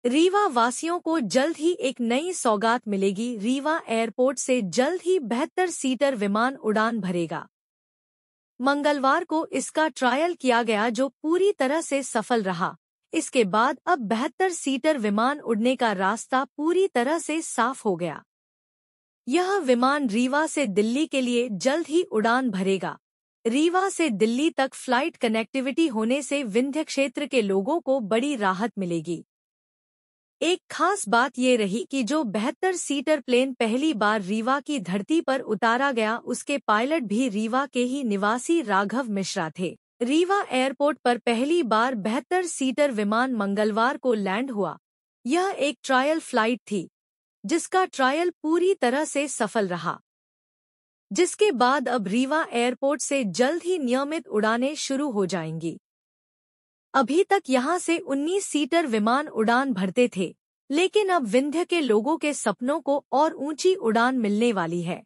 रीवा वासियों को जल्द ही एक नई सौगात मिलेगी। रीवा एयरपोर्ट से जल्द ही 72 सीटर विमान उड़ान भरेगा। मंगलवार को इसका ट्रायल किया गया जो पूरी तरह से सफल रहा। इसके बाद अब 72 सीटर विमान उड़ने का रास्ता पूरी तरह से साफ हो गया। यह विमान रीवा से दिल्ली के लिए जल्द ही उड़ान भरेगा। रीवा से दिल्ली तक फ्लाइट कनेक्टिविटी होने से विंध्य क्षेत्र के लोगों को बड़ी राहत मिलेगी। एक खास बात ये रही कि जो 72 सीटर प्लेन पहली बार रीवा की धरती पर उतारा गया उसके पायलट भी रीवा के ही निवासी राघव मिश्रा थे। रीवा एयरपोर्ट पर पहली बार 72 सीटर विमान मंगलवार को लैंड हुआ। यह एक ट्रायल फ्लाइट थी जिसका ट्रायल पूरी तरह से सफल रहा, जिसके बाद अब रीवा एयरपोर्ट से जल्द ही नियमित उड़ानें शुरू हो जाएंगी। अभी तक यहां से 19 सीटर विमान उड़ान भरते थे, लेकिन अब विंध्य के लोगों के सपनों को और ऊंची उड़ान मिलने वाली है।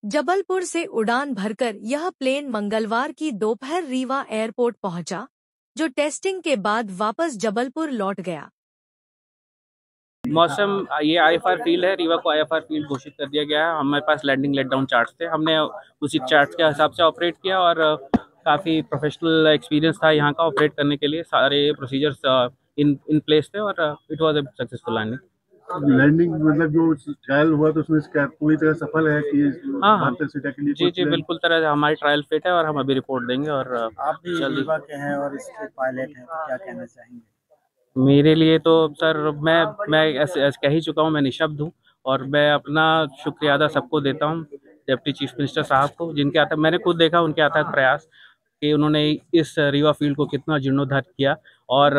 जबलपुर से उड़ान भरकर यह प्लेन मंगलवार की दोपहर रीवा एयरपोर्ट पहुंचा, जो टेस्टिंग के बाद वापस जबलपुर लौट गया। मौसम ये IFR फील्ड है, रीवा को IFR फील्ड घोषित कर दिया गया है। हमारे पास लैंडिंग लेट डाउन चार्ट्स थे, हमने उसी चार्ट्स के हिसाब से ऑपरेट किया और काफ़ी प्रोफेशनल एक्सपीरियंस था यहाँ का ऑपरेट करने के लिए। सारे प्रोसीजर्स इन प्लेस थे और it was a successful landing. मतलब जो ट्रायल हुआ तो उसमें पूरी तरह सफल है कि हाँ के लिए जी बिल्कुल तरह हमारी ट्रायल फिट है और हम अभी रिपोर्ट देंगे। और आप भी रीवा के हैं और इसके पायलट हैं, तो क्या कहना चाहेंगे? मेरे लिए तो सर मैं ऐसे कह ही चुका हूँ, मैं निशब्द हूँ और मैं अपना शुक्रिया अदा सबको देता हूँ। डिप्टी चीफ मिनिस्टर साहब को, जिनके आता मैंने खुद देखा उनके अथक प्रयास कि उन्होंने इस रीवा फील्ड को कितना जीर्णोद्धार किया। और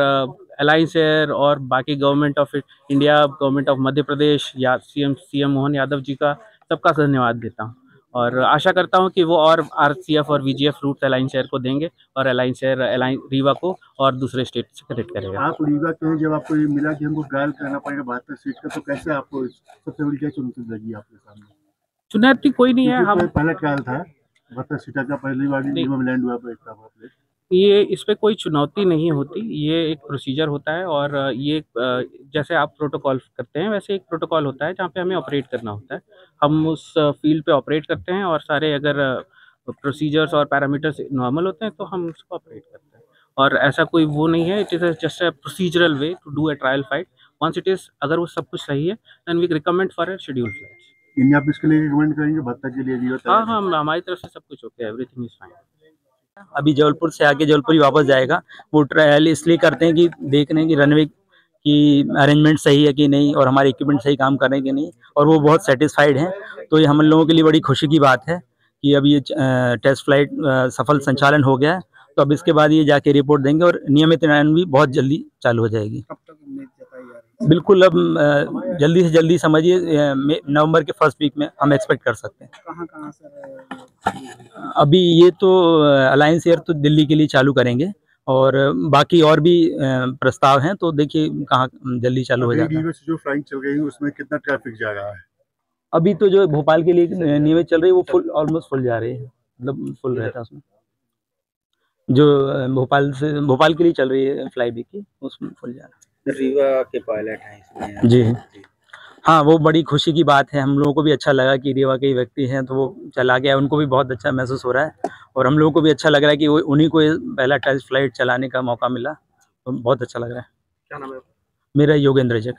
अलायंस एयर और बाकी government of India, government of Madhya Pradesh या सीएम मोहन यादव जी का सबका धन्यवाद देता हूँ और आशा करता हूं कि वो और RCF और VGF रूट अलायंस एयर को देंगे और अलायंस एयर रीवा को और दूसरे स्टेट से कनेक्ट करेगा। आप रीवा के हैं, जब आपको ये मिला कि हमको ट्रायल करना पड़ेगा 72 सीट का, तो कैसे आपको सबसे बड़ी क्या चुनौती लगी आपके सामने? चुनौती कोई नहीं है, हम पहला ट्रायल था 72 सीटर का, पहली बार लैंड हुआ। ये इस पे कोई चुनौती नहीं होती, ये एक प्रोसीजर होता है और ये जैसे आप प्रोटोकॉल करते हैं वैसे एक प्रोटोकॉल होता है जहाँ पे हमें ऑपरेट करना होता है। हम उस फील्ड पे ऑपरेट करते हैं और सारे अगर प्रोसीजर्स और पैरामीटर्स नॉर्मल होते हैं तो हम उसको ऑपरेट करते हैं और ऐसा कोई वो नहीं है। It is just a procedural way to do a trial flight. Once it is, अगर वो सब कुछ सही है then we recommend for a schedule flight. आप इसके लिए रिकमेंड करेंगे 72 के लिए? हाँ, हमारी तरफ से सब कुछ ओके, एवरीथिंग इज फाइन। अभी जबलपुर से आके जबलपुर ही वापस जाएगा। वो ट्रायल इसलिए करते हैं कि देख रहे हैं कि रनवे की अरेंजमेंट सही है कि नहीं और हमारे इक्विपमेंट सही काम कर रहे हैं कि नहीं, और वो बहुत सेटिस्फाइड हैं। तो ये हम लोगों के लिए बड़ी खुशी की बात है कि अब ये टेस्ट फ्लाइट सफल संचालन हो गया है। तो अब इसके बाद ये जाके रिपोर्ट देंगे और नियमित उड़ान भी बहुत जल्दी चालू हो जाएगी। कब तक उम्मीद जताई जा रही है? बिल्कुल, अब जल्दी से जल्दी समझिए नवंबर के फर्स्ट वीक में हम एक्सपेक्ट कर सकते हैं। कहाँ सर? अभी ये तो अलायंस एयर तो दिल्ली के लिए चालू करेंगे और बाकी और भी प्रस्ताव हैं, तो देखिए कहाँ जल्दी चालू हो जाता है। जो फ्लाइंग चल रही है उसमें कितना ट्रैफिक जा रहा है? अभी तो जो भोपाल के लिए नियमित चल रही है वो फुल, ऑलमोस्ट फुल जा रही है, मतलब फुल रहता है उसमें। जो भोपाल के लिए चल रही है फ्लाई भी की, उसमें फुल जा रहा है। रीवा के पायलट हैं इसमें? जी हाँ, वो बड़ी खुशी की बात है। हम लोगों को भी अच्छा लगा कि रीवा के व्यक्ति हैं तो वो चला गया, उनको भी बहुत अच्छा महसूस हो रहा है और हम लोगों को भी अच्छा लग रहा है कि उन्हीं को पहला टेस्ट फ्लाइट चलाने का मौका मिला, तो बहुत अच्छा लग रहा है। क्या नाम है? मेरा योगेंद्र जग।